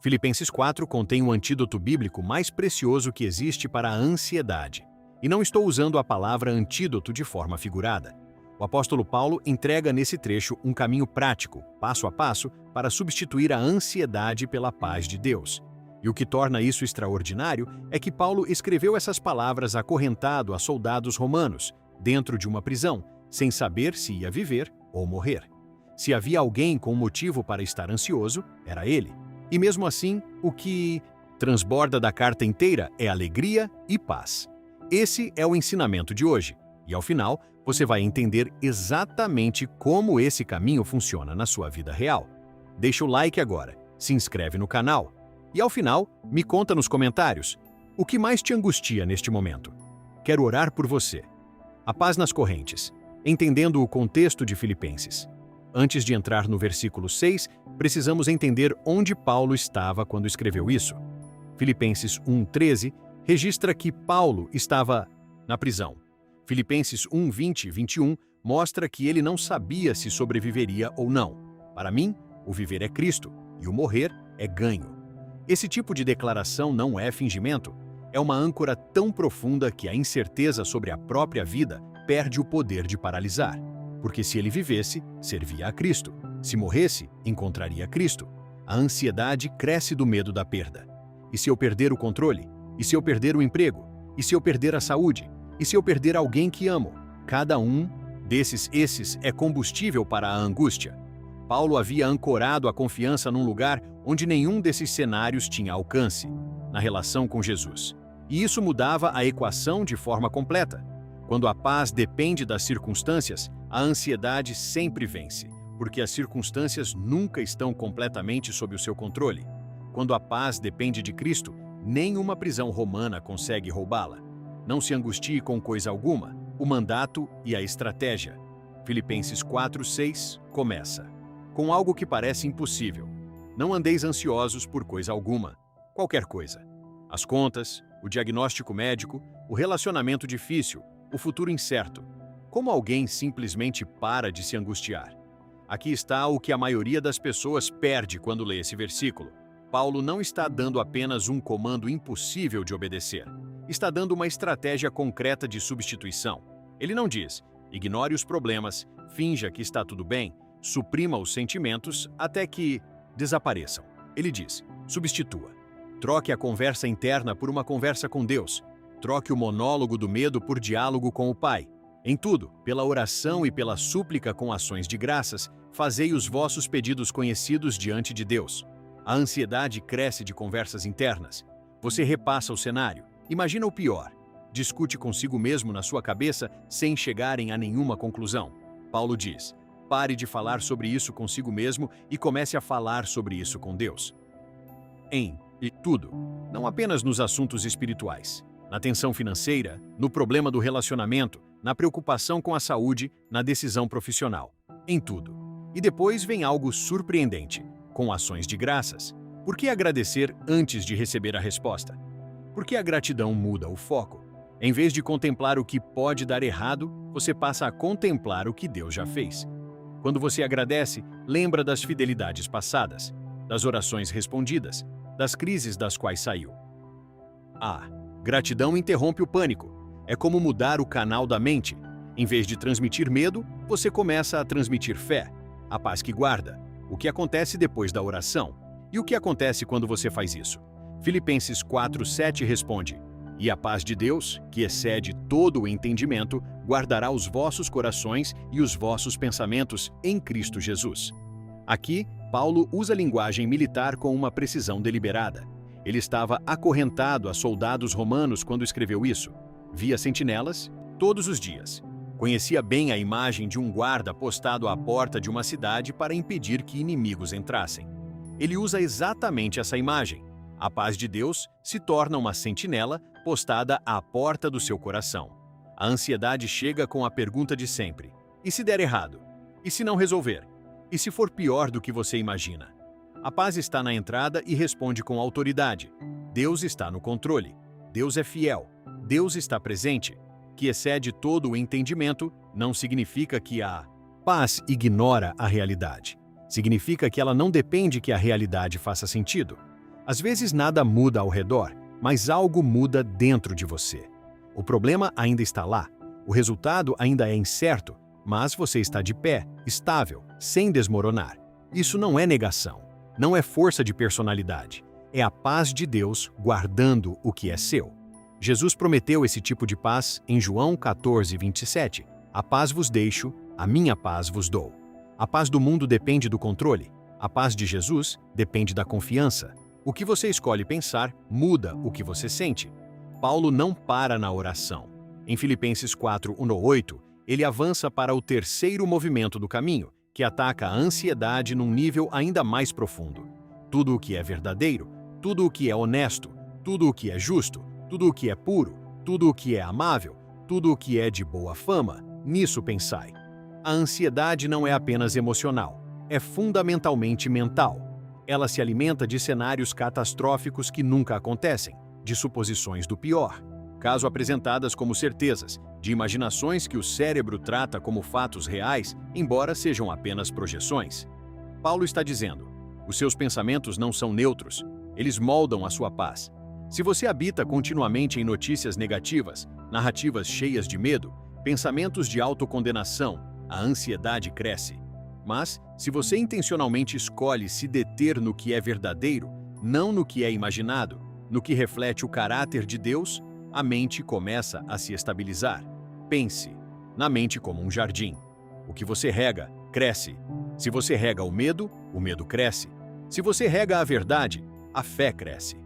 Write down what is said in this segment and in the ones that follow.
Filipenses 4 contém o antídoto bíblico mais precioso que existe para a ansiedade. E não estou usando a palavra antídoto de forma figurada. O apóstolo Paulo entrega nesse trecho um caminho prático, passo a passo, para substituir a ansiedade pela paz de Deus. E o que torna isso extraordinário é que Paulo escreveu essas palavras acorrentado a soldados romanos, dentro de uma prisão, sem saber se ia viver ou morrer. Se havia alguém com motivo para estar ansioso, era ele. E mesmo assim, o que transborda da carta inteira é alegria e paz. Esse é o ensinamento de hoje. E ao final, você vai entender exatamente como esse caminho funciona na sua vida real. Deixa o like agora, se inscreve no canal. E ao final, me conta nos comentários o que mais te angustia neste momento. Quero orar por você. A paz nas correntes, entendendo o contexto de Filipenses. Antes de entrar no versículo 6, precisamos entender onde Paulo estava quando escreveu isso. Filipenses 1:13 registra que Paulo estava na prisão. Filipenses 1:20 e 21 mostra que ele não sabia se sobreviveria ou não. Para mim, o viver é Cristo e o morrer é ganho. Esse tipo de declaração não é fingimento, é uma âncora tão profunda que a incerteza sobre a própria vida perde o poder de paralisar. Porque se ele vivesse, servia a Cristo. Se morresse, encontraria Cristo. A ansiedade cresce do medo da perda. E se eu perder o controle? E se eu perder o emprego? E se eu perder a saúde? E se eu perder alguém que amo? Cada um esses é combustível para a angústia. Paulo havia ancorado a confiança num lugar onde nenhum desses cenários tinha alcance, na relação com Jesus. E isso mudava a equação de forma completa. Quando a paz depende das circunstâncias, a ansiedade sempre vence, porque as circunstâncias nunca estão completamente sob o seu controle. Quando a paz depende de Cristo, nenhuma prisão romana consegue roubá-la. Não se angustie com coisa alguma, o mandato e a estratégia. Filipenses 4:6 começa. Com algo que parece impossível. Não andeis ansiosos por coisa alguma, qualquer coisa. As contas, o diagnóstico médico, o relacionamento difícil, o futuro incerto. Como alguém simplesmente para de se angustiar? Aqui está o que a maioria das pessoas perde quando lê esse versículo. Paulo não está dando apenas um comando impossível de obedecer. Está dando uma estratégia concreta de substituição. Ele não diz, ignore os problemas, finja que está tudo bem, suprima os sentimentos até que desapareçam. Ele diz, substitua. Troque a conversa interna por uma conversa com Deus. Troque o monólogo do medo por diálogo com o Pai. Em tudo, pela oração e pela súplica com ações de graças, fazei os vossos pedidos conhecidos diante de Deus. A ansiedade cresce de conversas internas. Você repassa o cenário. Imagina o pior. Discute consigo mesmo na sua cabeça sem chegarem a nenhuma conclusão. Paulo diz, pare de falar sobre isso consigo mesmo e comece a falar sobre isso com Deus. E tudo, não apenas nos assuntos espirituais. Na tensão financeira, no problema do relacionamento, na preocupação com a saúde, na decisão profissional. Em tudo. E depois vem algo surpreendente, com ações de graças. Por que agradecer antes de receber a resposta? Porque a gratidão muda o foco. Em vez de contemplar o que pode dar errado, você passa a contemplar o que Deus já fez. Quando você agradece, lembra das fidelidades passadas, das orações respondidas, das crises das quais saiu. Gratidão interrompe o pânico. É como mudar o canal da mente. Em vez de transmitir medo, você começa a transmitir fé, a paz que guarda. O que acontece depois da oração? E o que acontece quando você faz isso? Filipenses 4:7 responde, e a paz de Deus, que excede todo o entendimento, guardará os vossos corações e os vossos pensamentos em Cristo Jesus. Aqui, Paulo usa linguagem militar com uma precisão deliberada. Ele estava acorrentado a soldados romanos quando escreveu isso. Via sentinelas todos os dias. Conhecia bem a imagem de um guarda postado à porta de uma cidade para impedir que inimigos entrassem. Ele usa exatamente essa imagem. A paz de Deus se torna uma sentinela postada à porta do seu coração. A ansiedade chega com a pergunta de sempre. E se der errado? E se não resolver? E se for pior do que você imagina? A paz está na entrada e responde com autoridade. Deus está no controle. Deus é fiel. Deus está presente. Que excede todo o entendimento, não significa que a paz ignora a realidade. Significa que ela não depende que a realidade faça sentido. Às vezes nada muda ao redor, mas algo muda dentro de você. O problema ainda está lá, o resultado ainda é incerto, mas você está de pé, estável, sem desmoronar. Isso não é negação, não é força de personalidade, é a paz de Deus guardando o que é seu. Jesus prometeu esse tipo de paz em João 14:27. A paz vos deixo, a minha paz vos dou. A paz do mundo depende do controle, a paz de Jesus depende da confiança. O que você escolhe pensar muda o que você sente. Paulo não para na oração. Em Filipenses 4:1-8, ele avança para o terceiro movimento do caminho, que ataca a ansiedade num nível ainda mais profundo. Tudo o que é verdadeiro, tudo o que é honesto, tudo o que é justo, tudo o que é puro, tudo o que é amável, tudo o que é de boa fama, nisso pensai. A ansiedade não é apenas emocional, é fundamentalmente mental. Ela se alimenta de cenários catastróficos que nunca acontecem, de suposições do pior, caso apresentadas como certezas, de imaginações que o cérebro trata como fatos reais, embora sejam apenas projeções. Paulo está dizendo: os seus pensamentos não são neutros, eles moldam a sua paz. Se você habita continuamente em notícias negativas, narrativas cheias de medo, pensamentos de autocondenação, a ansiedade cresce. Mas, se você intencionalmente escolhe se deter no que é verdadeiro, não no que é imaginado, no que reflete o caráter de Deus, a mente começa a se estabilizar. Pense na mente como um jardim. O que você rega, cresce. Se você rega o medo cresce. Se você rega a verdade, a fé cresce.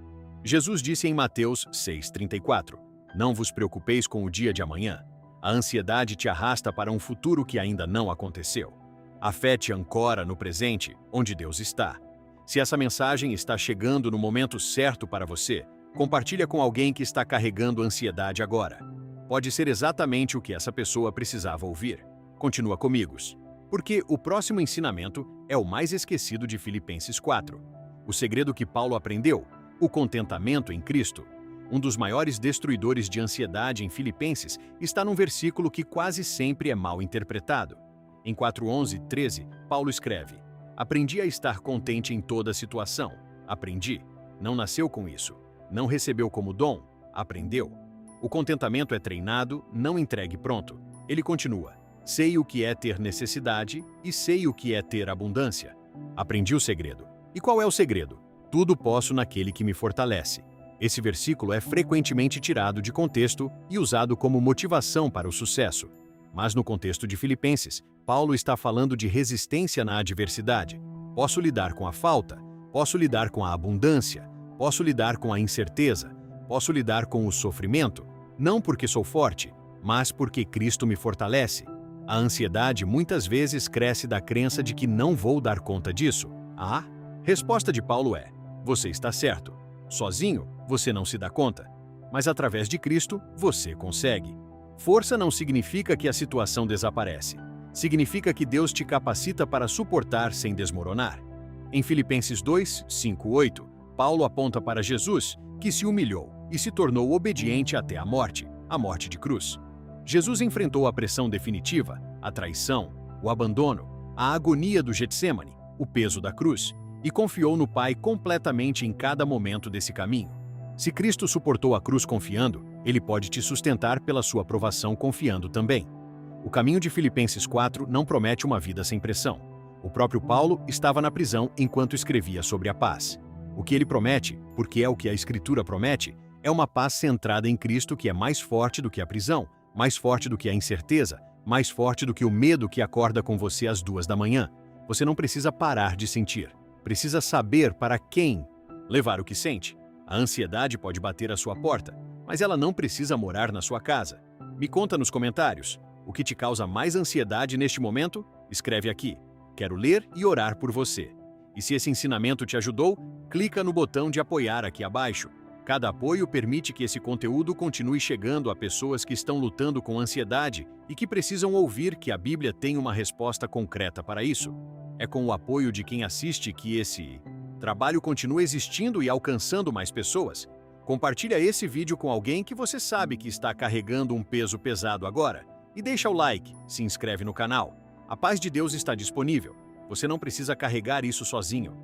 Jesus disse em Mateus 6:34, não vos preocupeis com o dia de amanhã. A ansiedade te arrasta para um futuro que ainda não aconteceu. A fé te ancora no presente, onde Deus está. Se essa mensagem está chegando no momento certo para você, compartilha com alguém que está carregando ansiedade agora. Pode ser exatamente o que essa pessoa precisava ouvir. Continua comigo, porque o próximo ensinamento é o mais esquecido de Filipenses 4. O segredo que Paulo aprendeu, o contentamento em Cristo. Um dos maiores destruidores de ansiedade em Filipenses está num versículo que quase sempre é mal interpretado. Em 4:11-13, Paulo escreve: aprendi a estar contente em toda situação. Aprendi. Não nasceu com isso. Não recebeu como dom. Aprendeu. O contentamento é treinado, não entregue pronto. Ele continua: sei o que é ter necessidade e sei o que é ter abundância. Aprendi o segredo. E qual é o segredo? Tudo posso naquele que me fortalece. Esse versículo é frequentemente tirado de contexto e usado como motivação para o sucesso. Mas no contexto de Filipenses, Paulo está falando de resistência na adversidade. Posso lidar com a falta, posso lidar com a abundância, posso lidar com a incerteza, posso lidar com o sofrimento, não porque sou forte, mas porque Cristo me fortalece. A ansiedade muitas vezes cresce da crença de que não vou dar conta disso. A resposta de Paulo é: você está certo. Sozinho, você não se dá conta. Mas através de Cristo, você consegue. Força não significa que a situação desaparece. Significa que Deus te capacita para suportar sem desmoronar. Em Filipenses 2:5-8, Paulo aponta para Jesus, que se humilhou e se tornou obediente até a morte de cruz. Jesus enfrentou a pressão definitiva, a traição, o abandono, a agonia do Getsêmani, o peso da cruz, e confiou no Pai completamente em cada momento desse caminho. Se Cristo suportou a cruz confiando, Ele pode te sustentar pela sua provação confiando também. O caminho de Filipenses 4 não promete uma vida sem pressão. O próprio Paulo estava na prisão enquanto escrevia sobre a paz. O que ele promete, porque é o que a Escritura promete, é uma paz centrada em Cristo que é mais forte do que a prisão, mais forte do que a incerteza, mais forte do que o medo que acorda com você às 2 da manhã. Você não precisa parar de sentir. Precisa saber para quem levar o que sente. A ansiedade pode bater à sua porta, mas ela não precisa morar na sua casa. Me conta nos comentários. O que te causa mais ansiedade neste momento? Escreve aqui. Quero ler e orar por você. E se esse ensinamento te ajudou, clica no botão de apoiar aqui abaixo. Cada apoio permite que esse conteúdo continue chegando a pessoas que estão lutando com ansiedade e que precisam ouvir que a Bíblia tem uma resposta concreta para isso. É com o apoio de quem assiste que esse trabalho continua existindo e alcançando mais pessoas. Compartilha esse vídeo com alguém que você sabe que está carregando um peso pesado agora. E deixa o like, se inscreve no canal. A paz de Deus está disponível. Você não precisa carregar isso sozinho.